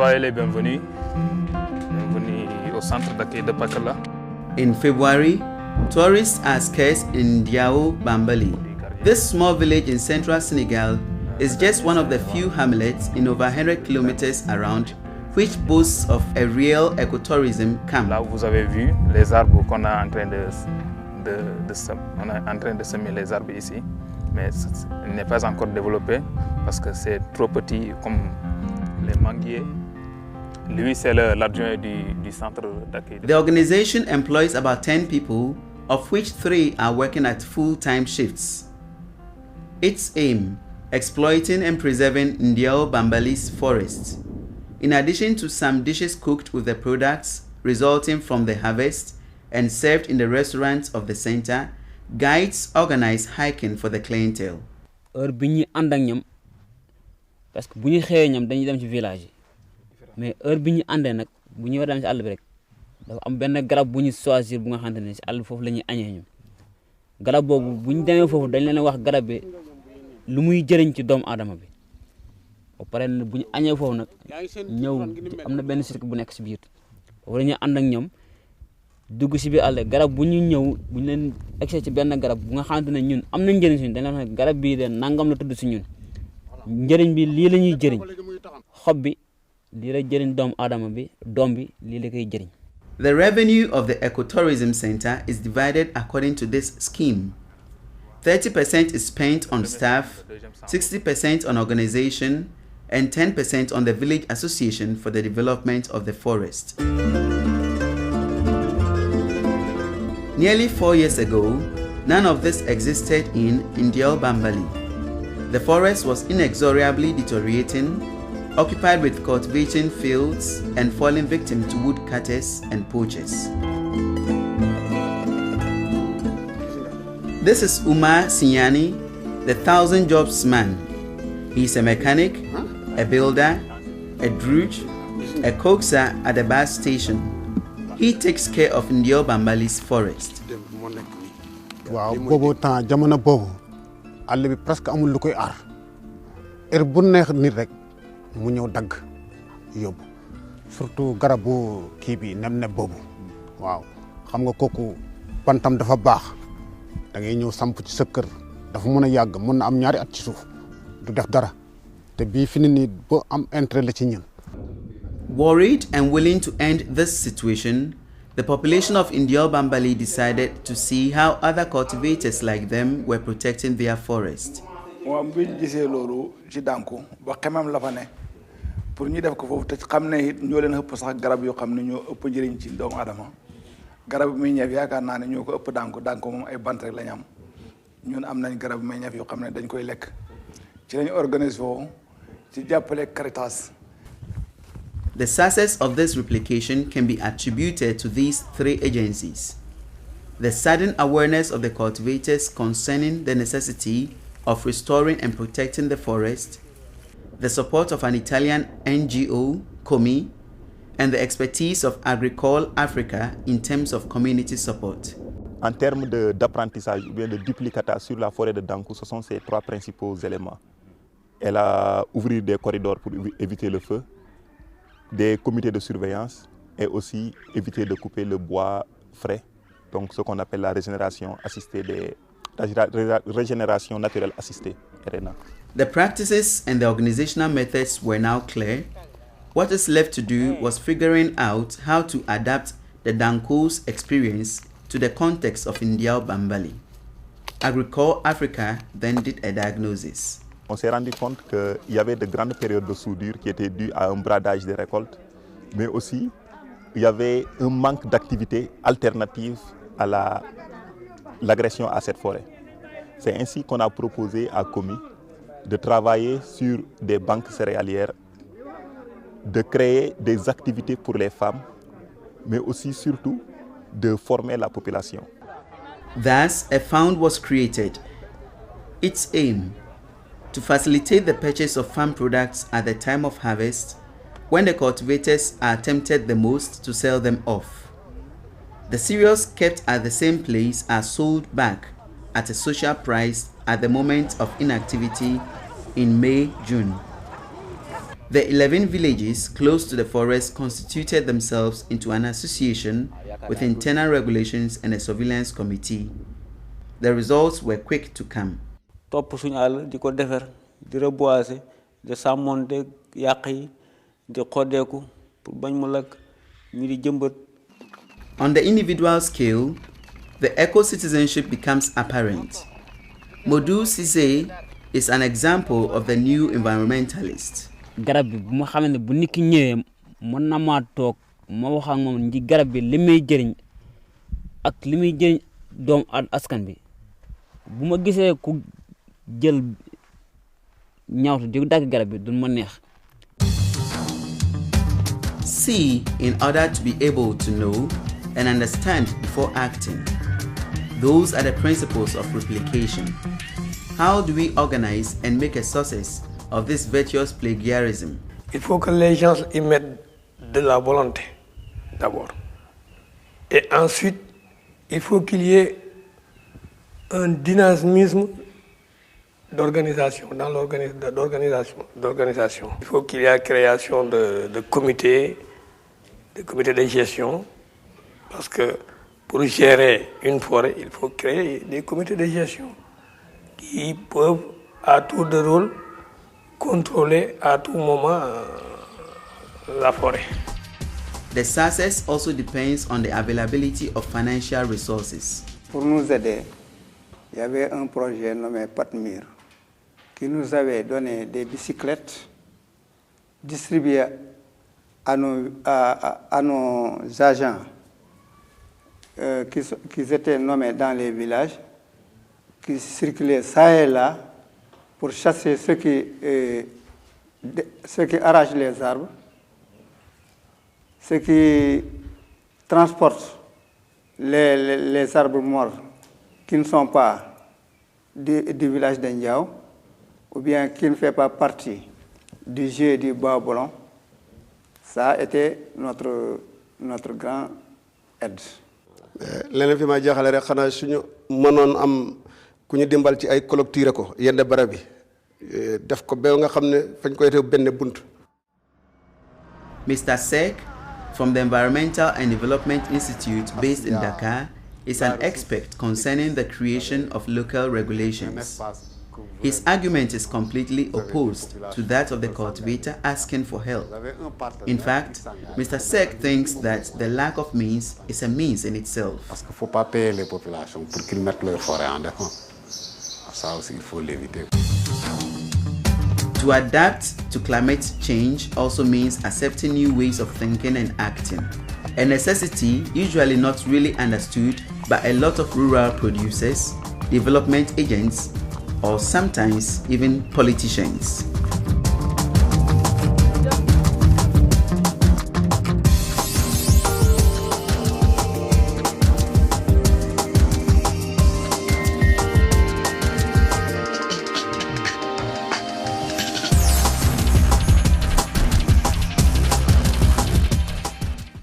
Soyez les bienvenus. Bienvenue au centre d'accueil de Pakala. In February, tourists are scarce in Ndiao-Bambali. This small village in central Senegal is just one of the few hamlets in over 100 kilometers around which boasts of a real ecotourism camp. Là où vous avez vu les arbres qu'on est en train de semer les arbres ici, mais il n'est pas encore développé parce que c'est trop petit comme les manguiers. Lui, c'est l'adjoint du centre d'accueil. The organization employs about 10 people, of which 3 are working at full-time shifts. Its aim, exploiting and preserving Ndiao-Bambali's forests. In addition to some dishes cooked with the products resulting from the harvest and served in the restaurants of the center, guides organize hiking for the clientele. Heure bi ñuy ànd ak ñoom parce que bu ñu xëyee ñoom dañuy dem ci village yi mais heure bi ñu àndee nag bu ñu war dem ci àll bi rek dafa am benn garab bu ñu choisir bu nga xamante ne ci àll foofu la ñuy añee ñoom garab boobu bu ñu demee foofu dañ leen wax garab bi lu muy jëriñ ci doomu aadama bi ba pare bu ñu añee foofu nag ñëw am na benn cirque bu nekk ci biir wala ñu ànd ak ñoom dugg ci biir àll garab bu ñu ñëw bu ñu leen accès ci benn garab bu nga xamante ne ñun am nañ njëriñ suñu dañ leen wax garab bii de nangam la tudd ci ñun njëriñ bi lii la ñuy jëriñ xob bi lii la jëriñ doomu aadama bi doom bi lii la koy jëriñ. The revenue of the ecotourism center is divided according to this scheme. 30% is spent on staff, 60% on organization, and 10% on the village association for the development of the forest. Nearly 4 years ago, none of this existed in Ndiao-Bambali. The forest was inexorably deteriorating, occupied with cultivating fields and falling victim to woodcutters and poachers. This is Umar Sinyani, the 1,000 jobs man. He's a mechanic, a builder, a drudge, a coaxer at the bus station. He takes care of Ndiao-Bambali's forest. Waaw boobu temps jamono boobu àll bi presque amul lu koy aar heure bu neex nit rek mu ñëw dagg yóbbu surtout garabu kii bi nem boobu waaw xam nga kooku bantam dafa baax da ngay ñëw samp ci sa kër dafa mën a yàgg mën na am ñaari at ci suuf du def dara te bii fi ni ba am intérêt la ci ñun. Worried and willing to end this situation, the population of Ndiao-Bambali decided to see how other cultivators like them were protecting their forest. moom bi ñu gisee loolu ci dànku ba xemam la fa ne pour ñu def ko foofu te xam ne it ñoo leen ëpp sax garab yoo xam ne ñoo ëpp njëriñ ci doomu aadama garab meññeef yaakaar naa ne ñoo ko ëpp dànku moom ay bant rek la ñu am ñun am nañ garab meññeef yoo xam ne dañ koy lekk ci lañu organisé woo ci jàppale Caritas. The success of this replication can be attributed to these 3 agencies: the sudden awareness of the cultivators concerning the necessity of restoring and protecting the forest, the support of an Italian NGO, COMI, and the expertise of Agricole Africa in terms of community support. En termes d'apprentissage ou bien de duplicata sur la forêt de Dankou, ce sont ces 3 principaux éléments. Elle a ouvert des corridors pour éviter le feu, des comités de surveillance et aussi éviter de couper le bois frais, donc ce qu'on appelle la régénération assistée, la régénération naturelle assistée, RNA. The practices and the organizational methods were now clear. What is left to do was figuring out how to adapt the Dankou's experience to the context of Ndiao-Bambali. Agricole Africa then did a diagnosis. On s'est rendu compte qu'il y avait de grandes périodes de soudure qui étaient dues à un bradage des récoltes, mais aussi il y avait un manque d'activité alternative à l'agression à cette forêt. C'est ainsi qu'on a proposé à COMI de travailler sur des banques céréalières, de créer des activités pour les femmes, mais aussi surtout de former la population. Thus, a fund was created. Its aim: to facilitate the purchase of farm products at the time of harvest, when the cultivators are tempted the most to sell them off. The cereals kept at the same place are sold back at a social price at the moment of inactivity in May, June. The 11 villages close to the forest constituted themselves into an association with internal regulations and a surveillance committee. The results were quick to come. On the individual scale, the eco-citizenship becomes apparent. Modou Cissé is an example of the new environmentalist. garab bi bu ma xamné bu nit ki ñëwé mën na ma tok ma wax ak mom ndi garab bi limay jëriñ ak limay jëriñ doom askan bi bu ma gisé ku jël ñaawtu di dag garab bi du ma neex. See in order to be able to know and understand before acting. Those are the principles of replication. How do we organize and make a success of this virtuous plagiarism? Il faut que les gens y mettent de la volonté, d'abord. Et ensuite, il faut qu'il y ait un dynamisme d'organisation, dans l'organisation. Il faut qu'il y ait la création de comités de gestion, parce que pour gérer une forêt, il faut créer des comités de gestion qui peuvent, à tour de rôle, contrôler à tout moment la forêt. The success also depends on the availability of financial resources. Pour nous aider, il y avait un projet nommé Patmir qui nous avait donné des bicyclettes distribuées à nos agents qui étaient nommés dans les villages, qui circulaient ça et là pour chasser ceux qui arrachent les arbres, ceux qui transportent les arbres morts qui ne sont pas du village d'Indiao, ou bien qui ne fait pas partie du jeu du bois bolon. Ça a été notre grand aide. leneen fi ma jaaxale rek xanaa suñu mënoon am ku ñu dimbal ci ay collecteur ko yenn barab bi def ko ba nga xam ne fañ koy def benn bunt. Mr. Seck from the Environmental and Development Institute based in Dakar is an expert concerning the creation of local regulations. His argument is completely opposed to that of the cultivator asking for help. In fact, Mr. Seck thinks that the lack of means is a means in itself. Parce qu'il ne faut pas payer les populations pour qu'ils mettent leur forêt en défense. Ça aussi, il faut l'éviter. To adapt to climate change also means accepting new ways of thinking and acting, a necessity usually not really understood by a lot of rural producers, development agents, or sometimes even politicians.